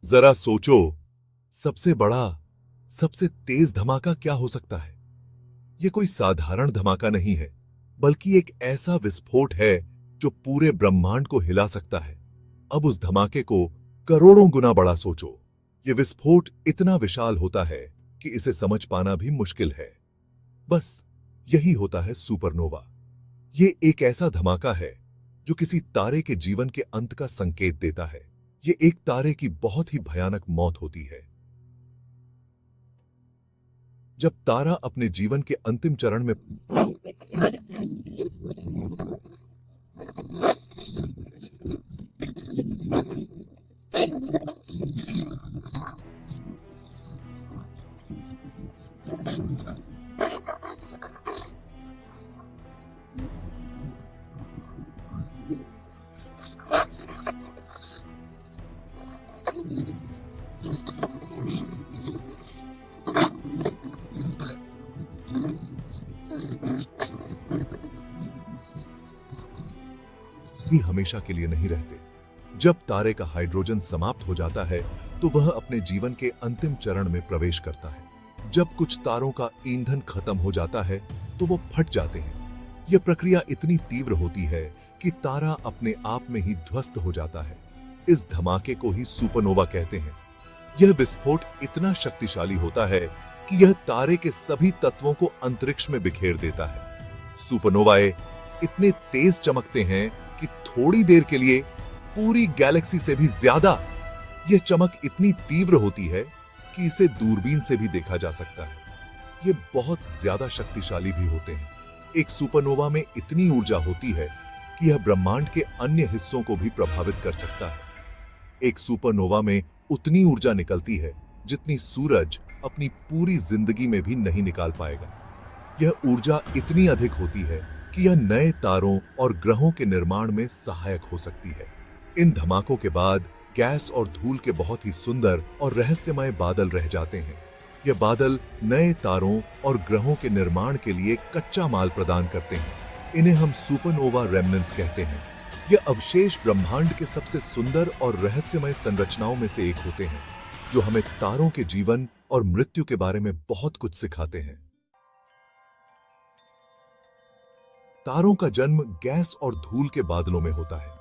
जरा सोचो, सबसे बड़ा, सबसे तेज धमाका क्या हो सकता है? यह कोई साधारण धमाका नहीं है, बल्कि एक ऐसा विस्फोट है जो पूरे ब्रह्मांड को हिला सकता है। अब उस धमाके को करोड़ों गुना बड़ा सोचो। यह विस्फोट इतना विशाल होता है कि इसे समझ पाना भी मुश्किल है। बस यही होता है सुपरनोवा। ये एक ऐसा धमाका है जो किसी तारे के जीवन के अंत का संकेत देता है। ये एक तारे की बहुत ही भयानक मौत होती है। जब तारा अपने जीवन के अंतिम चरण में भी हमेशा के लिए नहीं रहते। जब तारे का हाइड्रोजन समाप्त हो जाता है तो वह अपने जीवन के अंतिम चरण में प्रवेश करता है। जब कुछ तारों का ईंधन खत्म हो जाता है तो वो फट जाते हैं। यह प्रक्रिया इतनी तीव्र होती है कि तारा अपने आप में ही ध्वस्त हो जाता है। इस धमाके को ही सुपरनोवा कहते हैं। यह विस्फोट इतना शक्तिशाली होता है कि यह तारे के सभी तत्वों को अंतरिक्ष में बिखेर देता है। सुपरनोवाए इतने तेज चमकते हैं कि थोड़ी देर के लिए पूरी गैलेक्सी से भी ज्यादा। यह चमक इतनी तीव्र होती है कि इसे दूरबीन से भी देखा जा सकता है। ये बहुत ज्यादा शक्तिशाली भी होते हैं। एक सुपरनोवा में इतनी ऊर्जा होती है कि यह ब्रह्मांड के अन्य हिस्सों को भी प्रभावित कर सकता है। एक सुपरनोवा में उतनी ऊर्जा निकलती है जितनी सूरज अपनी पूरी जिंदगी में भी नहीं निकाल पाएगा। यह ऊर्जा इतनी अधिक होती है कि यह नए तारों और ग्रहों के निर्माण में सहायक हो सकती है। इन धमाकों के बाद गैस और धूल के बहुत ही सुंदर और रहस्यमय बादल रह जाते हैं। यह बादल नए तारों और ग्रहों के निर्माण के लिए कच्चा माल प्रदान करते हैं। इन्हें हम सुपरनोवा रेमनेंट्स कहते हैं। यह अवशेष ब्रह्मांड के सबसे सुंदर और रहस्यमय संरचनाओं में से एक होते हैं, जो हमें तारों के जीवन और मृत्यु के बारे में बहुत कुछ सिखाते हैं। तारों का जन्म गैस और धूल के बादलों में होता है।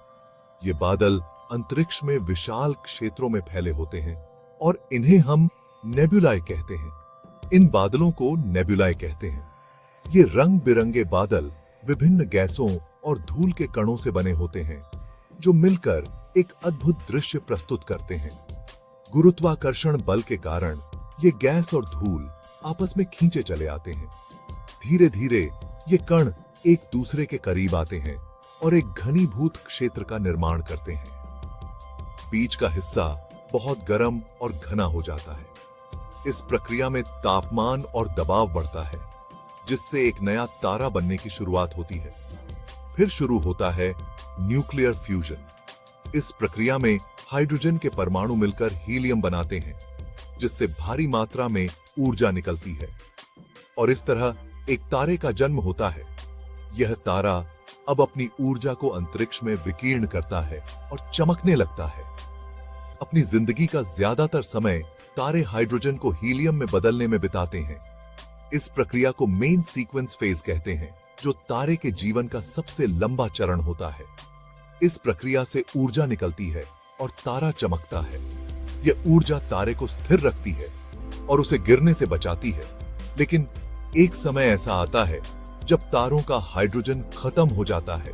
ये बादल अंतरिक्ष में विशाल क्षेत्रों में फैले होते हैं और इन्हें हम नेबुलाए कहते हैं। इन बादलों को नेबुलाए कहते हैं। ये रंग बिरंगे बादल विभिन्न गैसों और धूल के कणों से बने होते हैं, जो मिलकर एक अद्भुत दृश्य प्रस्तुत करते हैं। गुरुत्वाकर्षण बल के कारण ये गैस और धूल आपस में खींचे चले आते हैं। धीरे धीरे ये कण एक दूसरे के करीब आते हैं और एक घनीभूत क्षेत्र का निर्माण करते हैं। बीच का हिस्सा बहुत गर्म और घना हो जाता है। इस प्रक्रिया में तापमान और दबाव बढ़ता है, जिससे एक नया तारा बनने की शुरुआत होती है। फिर शुरू होता है न्यूक्लियर फ्यूजन। इस प्रक्रिया में हाइड्रोजन के परमाणु मिलकर हीलियम बनाते हैं, जिससे भारी मात्रा में ऊर्जा निकलती है और इस तरह एक तारे का जन्म होता है। यह तारा अब अपनी ऊर्जा को अंतरिक्ष में विकीर्ण करता है और चमकने लगता है। अपनी जिंदगी का ज्यादातर समय तारे हाइड्रोजन को हीलियम में बदलने में बिताते हैं। इस प्रक्रिया को मेन सीक्वेंस फेज कहते हैं, जो तारे के जीवन का सबसे लंबा चरण होता है। इस प्रक्रिया से ऊर्जा निकलती है और तारा चमकता है। यह ऊर्जा तारे को स्थिर रखती है और उसे गिरने से बचाती है। लेकिन एक समय ऐसा आता है जब तारों का हाइड्रोजन खत्म हो जाता है।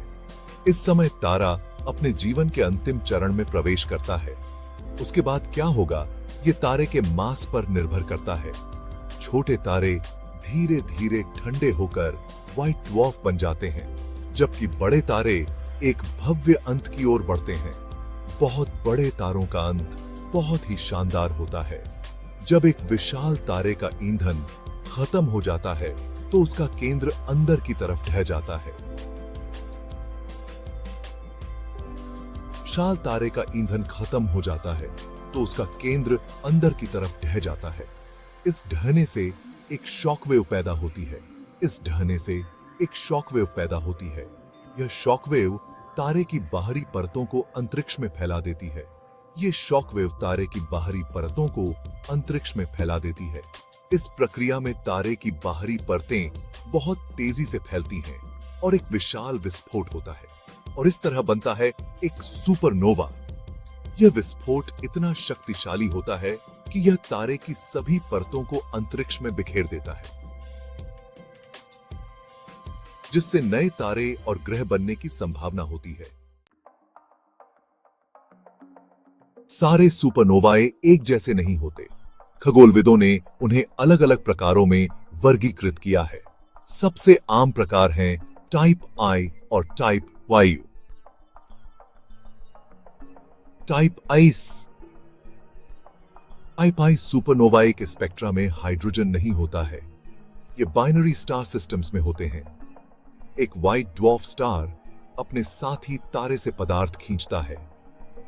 इस समय तारा अपने जीवन के अंतिम चरण में प्रवेश करता है। उसके बाद क्या होगा, ये तारे के मास पर निर्भर करता है। छोटे तारे धीरे धीरे ठंडे होकर व्हाइट ड्वार्फ बन जाते हैं, जबकि बड़े तारे एक भव्य अंत की ओर बढ़ते हैं। बहुत बड़े तारों का अंत बहुत ही शानदार होता है। जब एक विशाल तारे का ईंधन खत्म हो जाता है तो उसका केंद्र अंदर की तरफ ढह जाता है। विशाल तारे का ईंधन खत्म हो जाता है तो उसका केंद्र अंदर की तरफ ढह जाता है। इस ढहने से एक शॉकवेव पैदा होती है। इस ढहने से एक शॉकवेव पैदा होती है। यह शॉकवेव तारे की बाहरी परतों को अंतरिक्ष में फैला देती है। ये शॉकवेव तारे की बाहरी परतों को अंतरिक्ष में फैला देती है। इस प्रक्रिया में तारे की बाहरी परतें बहुत तेजी से फैलती हैं और एक विशाल विस्फोट होता है और इस तरह बनता है एक सुपरनोवा। यह विस्फोट इतना शक्तिशाली होता है कि यह तारे की सभी परतों को अंतरिक्ष में बिखेर देता है, जिससे नए तारे और ग्रह बनने की संभावना होती है। सारे सुपरनोवाए एक जैसे नहीं होते। खगोलविदों ने उन्हें अलग अलग प्रकारों में वर्गीकृत किया है। सबसे आम प्रकार हैं टाइप आई और टाइप वायु। टाइप आई सुपरनोवाए के स्पेक्ट्रा में हाइड्रोजन नहीं होता है। ये बाइनरी स्टार सिस्टम्स में होते हैं। एक व्हाइट ड्वार्फ स्टार अपने साथ ही तारे से पदार्थ खींचता है।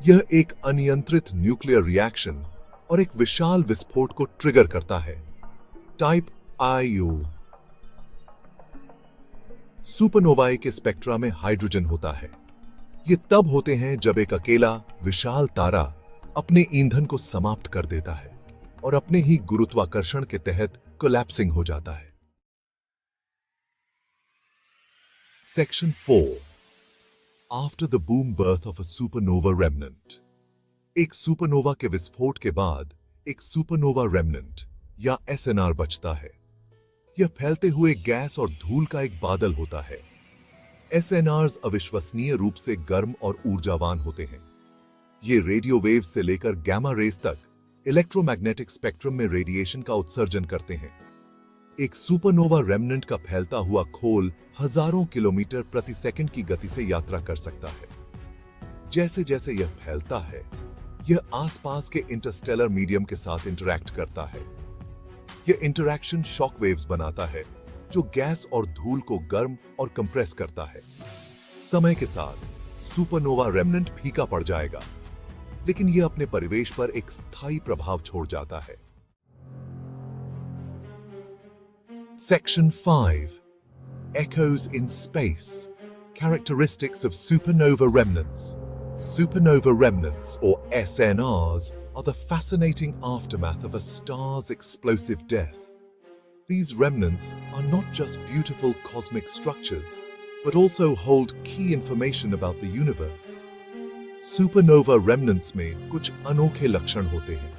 यह एक अनियंत्रित न्यूक्लियर रिएक्शन और एक विशाल विस्फोट को ट्रिगर करता है। टाइप आईयू सुपरनोवाए के स्पेक्ट्रा में हाइड्रोजन होता है। ये तब होते हैं जब एक अकेला विशाल तारा अपने ईंधन को समाप्त कर देता है और अपने ही गुरुत्वाकर्षण के तहत कोलैप्सिंग हो जाता है। Section 4 after the boom birth of a supernova remnant. एक सुपरनोवा के विस्फोट के बाद एक सुपरनोवा रेमनेंट या एसएनआर बचता है। यह फैलते हुए गैस और धूल का एक बादल होता है। एसएनआर्स अविश्वसनीय रूप से गर्म और ऊर्जावान होते हैं। ये रेडियो वेव्स से लेकर गैमा रेज तक इलेक्ट्रोमैग्नेटिक स्पेक्ट्रम में रेडिएशन का उत्सर्जन करते हैं। एक सुपरनोवा रेमनेंट का फैलता हुआ खोल हजारों किलोमीटर प्रति सेकंड की गति से यात्रा कर सकता है। जैसे जैसे यह फैलता है, यह आसपास के इंटरस्टेलर मीडियम के साथ इंटरैक्ट करता है। यह इंटरैक्शन शॉक वेव्स बनाता है, जो गैस और धूल को गर्म और कंप्रेस करता है। समय के साथ सुपरनोवा रेमनेंट फीका पड़ जाएगा, लेकिन यह अपने परिवेश पर एक स्थायी प्रभाव छोड़ जाता है। Section 5 Echoes in Space. Characteristics of supernova remnants. Supernova remnants, or SNRs, are the fascinating aftermath of a star's explosive death. These remnants are not just beautiful cosmic structures, but also hold key information about the universe. Supernova remnants में कुछ अनोखे लक्षण होते हैं।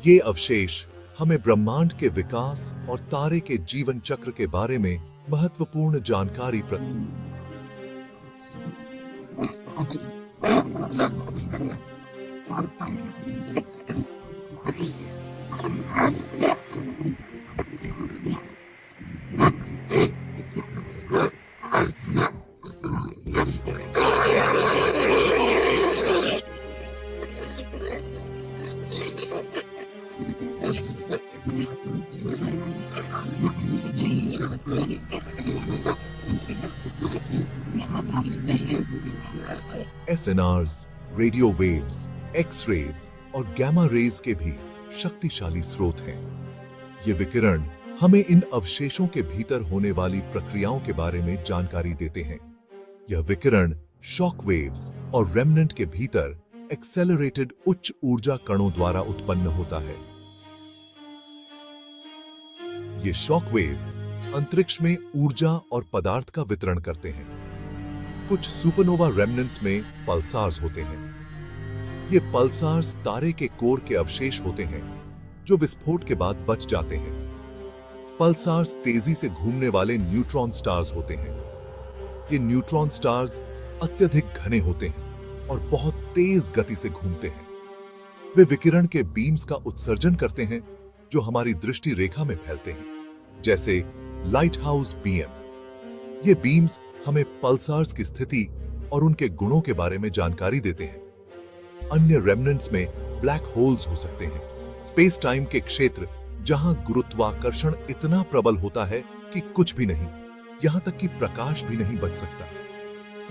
ये अवशेष हमें ब्रह्मांड के विकास और तारे के जीवन चक्र के बारे में महत्वपूर्ण जानकारी एसएनआर्स, रेडियो वेव्स, एक्स-रेज और गैमा रेज के भी शक्तिशाली स्रोत हैं। ये विकिरण हमें इन अवशेषों के भीतर होने वाली प्रक्रियाओं के बारे में जानकारी देते हैं। यह विकिरण शॉक वेव्स और रेमनेंट के भीतर एक्सेलरेटेड उच्च ऊर्जा कणों द्वारा उत्पन्न होता है। ये शॉक वेव्स अंतरिक्ष में ऊर्जा और पदार्थ का वितरण करते हैं। कुछ सुपरनोवा रेमनेंट्स में पल्सार्स होते हैं। ये पल्सार्स तारे के कोर के अवशेष होते हैं, जो विस्फोट के बाद बच जाते हैं। पल्सार्स तेजी से घूमने वाले न्यूट्रॉन स्टार्स होते हैं। ये न्यूट्रॉन स्टार्स अत्यधिक घने होते हैं और बहुत तेज गति से घूमते हैं। वे विकिरण के बीम्स का उत्सर्जन करते हैं, जो हमारी दृष्टि रेखा में फैलते हैं, जैसे लाइट हाउस बीम। ये बीम्स हमें पल्सार्स की स्थिति और उनके गुणों के बारे में जानकारी देते हैं। अन्य रेमनेंट्स में ब्लैक होल्स हो सकते हैं, स्पेस टाइम के क्षेत्र जहां गुरुत्वाकर्षण इतना प्रबल होता है कि कुछ भी नहीं, यहां तक कि प्रकाश भी नहीं बच सकता।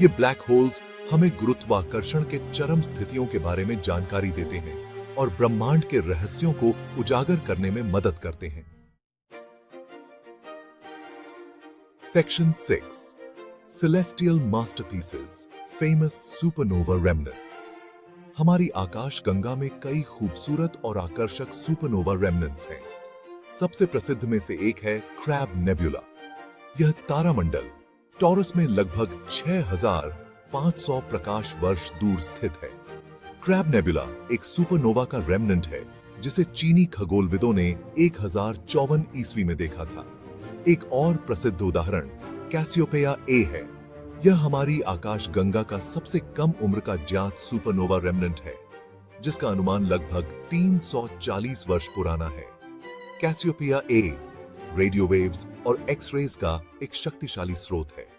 ये ब्लैक होल्स हमें गुरुत्वाकर्षण के चरम स्थितियों के बारे में जानकारी देते हैं और ब्रह्मांड के रहस्यों को उजागर करने में मदद करते हैं। Section 6 Celestial Masterpieces, Famous Supernova Remnants. हमारी आकाश गंगा में कई खूबसूरत और आकर्षक सुपरनोवा रेमनेंट्स हैं। सबसे प्रसिद्ध में से एक है क्रैब नेबुला। यह तारामंडल टॉरस में लगभग 6500 प्रकाश वर्ष दूर स्थित है। क्रैब नेबुला एक सुपरनोवा का रेमनेंट है जिसे चीनी खगोलविदों ने 1054 ईस्वी में देखा था। एक और प्रसिद्ध उदाहरण कैसियोपेया ए है। यह हमारी आकाश गंगा का सबसे कम उम्र का ज्ञात सुपरनोवा रेमनेंट है, जिसका अनुमान लगभग 340 वर्ष पुराना है। कैसियोपेया ए रेडियो वेव्स और एक्स रेज का एक शक्तिशाली स्रोत है।